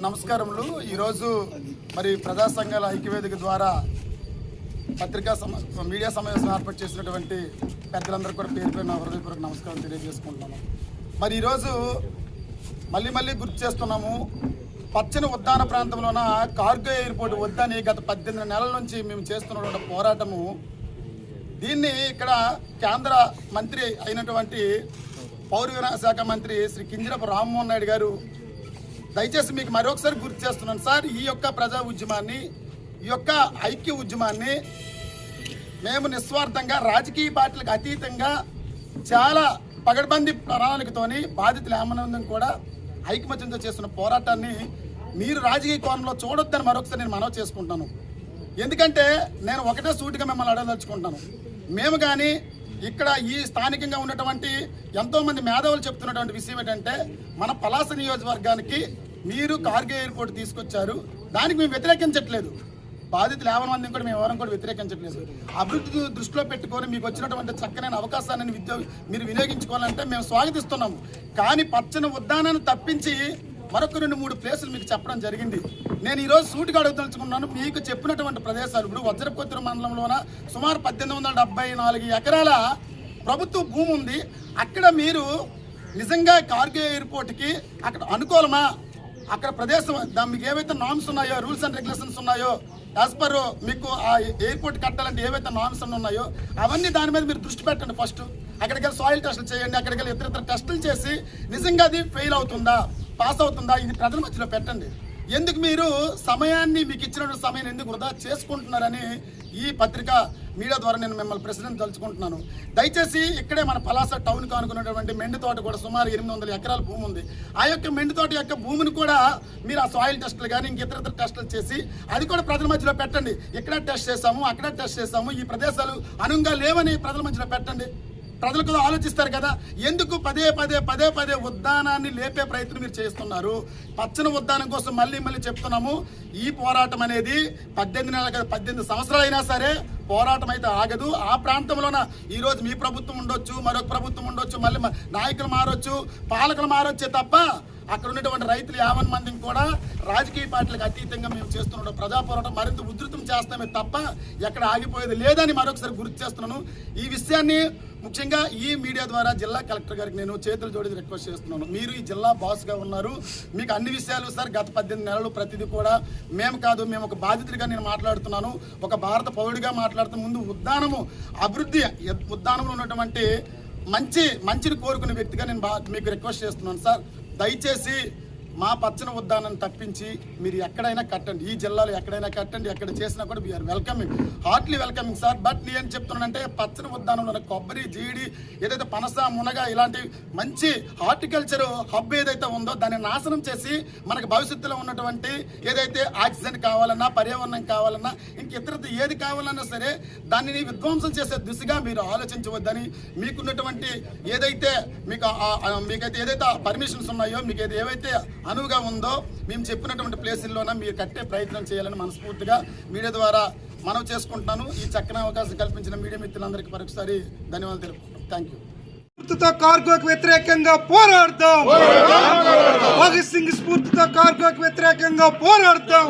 నమస్కారములు. ఈరోజు మరి ప్రజా సంఘాల ఐక్యవేదిక ద్వారా మీడియా సమావేశం ఏర్పాటు చేసినటువంటి పెద్దలందరూ కూడా పేరు పేరు హృదయపూర్వక నమస్కారం తెలియజేసుకుంటున్నాము. మరి ఈరోజు మళ్ళీ గుర్తు చేస్తున్నాము, పచ్చని ఉద్యాన ప్రాంతంలోన కార్గో ఎయిర్పోర్ట్ వద్దని గత 18 నెలల నుంచి మేము చేస్తున్నటువంటి పోరాటము. దీన్ని ఇక్కడ కేంద్ర మంత్రి అయినటువంటి పౌర విమానయాన శాఖ మంత్రి శ్రీ కింజరాపు రామ్మోహన్ నాయుడు గారు దయచేసి మీకు మరొకసారి గుర్తు చేస్తున్నాను సార్, ఈ యొక్క ప్రజా ఉద్యమాన్ని, ఈ యొక్క ఐక్య ఉద్యమాన్ని మేము నిస్వార్థంగా రాజకీయ పార్టీలకు అతీతంగా చాలా పగడ్బందీ ప్రణాళికతోని బాధితులు ఏమనందుకు కూడా ఐకమత్యంతో చేస్తున్న పోరాటాన్ని మీరు రాజకీయ కోణంలో చూడొద్దని మరొకసారి నేను మనవి చేసుకుంటాను. ఎందుకంటే నేను ఒకటే సూటిగా మిమ్మల్ని అడగదలుచుకుంటాను. మేము కానీ ఇక్కడ ఈ స్థానికంగా ఉన్నటువంటి ఎంతోమంది మేధావులు చెప్తున్నటువంటి విషయం ఏంటంటే, మన పలాస నియోజకవర్గానికి మీరు కార్గో ఎయిర్పోర్ట్ తీసుకొచ్చారు, దానికి మేము వ్యతిరేకించట్లేదు. బాధితులు 50 మందిని కూడా మేము ఎవరం కూడా వ్యతిరేకించట్లేదు. అభివృద్ధి దృష్టిలో పెట్టుకొని మీకు వచ్చినటువంటి చక్కనైన అవకాశాన్ని మీరు వినియోగించుకోవాలంటే మేము స్వాగతిస్తున్నాము. కానీ పచ్చని ఉద్యానాన్ని తప్పించి మరొక 2-3 ప్లేసులు మీకు చెప్పడం జరిగింది. నేను ఈరోజు సూటిగా అడగదలుచుకున్నాను, మీకు చెప్పినటువంటి ప్రదేశాలు ఇప్పుడు వజ్రపుత్ర మండలంలోన సుమారు 1874 ఎకరాల ప్రభుత్వ భూమి ఉంది. అక్కడ మీరు నిజంగా కార్గో ఎయిర్పోర్ట్కి అక్కడ అనుకూలమా? అక్కడ ప్రదేశం మీకు ఏవైతే నామ్స్ ఉన్నాయో, రూల్స్ అండ్ రెగ్యులేషన్స్ ఉన్నాయో, యాజ్ పర్ మీకు ఆ ఎయిర్పోర్ట్ కట్టాలంటే ఏవైతే నామ్స్ ఉన్నాయో అవన్నీ దాని మీద మీరు దృష్టి పెట్టండి. ఫస్ట్ అక్కడికి వెళ్ళి సాయిల్ టెస్టులు చేయండి, అక్కడికి వెళ్ళి ఇతర టెస్టులు చేసి నిజంగా అది ఫెయిల్ అవుతుందా, పాస్ అవుతుందా, ఇది ప్రజల మధ్యలో పెట్టండి. ఎందుకు మీరు సమయాన్ని, మీకు ఇచ్చినటువంటి సమయాన్ని ఎందుకు వృధా చేసుకుంటున్నారని ఈ పత్రిక మీడియా ద్వారా నేను మిమ్మల్ని ప్రశ్న తలుచుకుంటున్నాను. దయచేసి ఇక్కడే మన పలాస టౌన్కి అనుకున్నటువంటి మెండి తోట కూడా సుమారు 800 ఎకరాల భూమి ఉంది. ఆ యొక్క మెండి తోట యొక్క భూమిని కూడా మీరు ఆ సాయిల్ టెస్టులు కానీ ఇతర టెస్టులు చేసి అది కూడా ప్రజల మధ్యలో పెట్టండి. ఇక్కడ టెస్ట్ చేసాము, అక్కడ టెస్ట్ చేసాము, ఈ ప్రదేశాలు అనువుగా లేవని ప్రజల మధ్యలో పెట్టండి. ప్రజలు కూడా ఆలోచిస్తారు కదా, ఎందుకు పదే ఉద్యానాన్ని లేపే ప్రయత్నం మీరు చేస్తున్నారు? పచ్చని ఉద్యానం కోసం మళ్ళీ చెప్తున్నాము, ఈ పోరాటం అనేది 18 సంవత్సరాలు అయినా సరే పోరాటం అయితే ఆగదు. ఆ ప్రాంతంలోన ఈరోజు మీ ప్రభుత్వం ఉండొచ్చు, మరొక ప్రభుత్వం ఉండొచ్చు, మళ్ళీ నాయకులు మారొచ్చు, పాలకులు మారొచ్చే తప్ప అక్కడ ఉన్నటువంటి రైతులు 50 మందిని కూడా రాజకీయ పార్టీలకు అతీతంగా మేము చేస్తున్న ప్రజా పోరాటం మరింత ఉధృతం చేస్తామే తప్ప ఎక్కడ ఆగిపోయేది లేదని మరొకసారి గుర్తు చేస్తున్నాను. ఈ విషయాన్ని ముఖ్యంగా ఈ మీడియా ద్వారా జిల్లా కలెక్టర్ గారికి నేను చేతులు జోడించి రిక్వెస్ట్ చేస్తున్నాను. మీరు ఈ జిల్లా బాస్గా ఉన్నారు, మీకు అన్ని విషయాలు సార్ గత 18 నెలలు ప్రతిదీ కూడా మేము కాదు, మేము ఒక బాధితుడిగా నేను మాట్లాడుతున్నాను, ఒక భారత పౌరుడిగా మాట్లాడుతున్న ముందు ఉద్యానము అభివృద్ధి, ఉద్యానంలో ఉన్నటువంటి మంచిని కోరుకునే వ్యక్తిగా నేను మీకు రిక్వెస్ట్ చేస్తున్నాను సార్. దయచేసి మా పచ్చని ఉద్యానాన్ని తప్పించి మీరు ఎక్కడైనా కట్టండి, ఈ జిల్లాలో ఎక్కడైనా కట్టండి, ఎక్కడ చేసినా కూడా we are welcoming, heartly welcoming sir. But నేను చెప్తున్నానంటే పచ్చని ఉద్యానంలో కొబ్బరి, జీడి, ఏదైతే పనస, మునగ ఇలాంటి మంచి హార్టికల్చర్ హబ్ ఏదైతే ఉందో దాన్ని నాశనం చేసి మనకు భవిష్యత్తులో ఉన్నటువంటి ఏదైతే ఆక్సిజన్ కావాలన్నా, పర్యావరణం కావాలన్నా, ఇతరత ఏది కావాలన్నా సరే దానిని విధ్వంసం చేసే దిశగా మీరు ఆలోచించవద్దని, మీకున్నటువంటి మీకైతే ఏదైతే పర్మిషన్స్ ఉన్నాయో, మీకు ఏవైతే అనువుగా ఉందో మేము చెప్పినటువంటి ప్లేసుల్లోన మీరు కట్టే ప్రయత్నం చేయాలని మనస్ఫూర్తిగా మీడియా ద్వారా మనవి చేసుకుంటున్నాను. ఈ చక్కని అవకాశం కల్పించిన మీడియా మిత్రులందరికీ మరొకసారి ధన్యవాదాలు తెలుపుకుంటాను. Thank you. స్ఫూర్తితో కార్గోకు వ్యతిరేకంగా పోరాడతాం. భగత్ సింగ్ స్ఫూర్తితో కార్గోకు వ్యతిరేకంగా పోరాడతాం.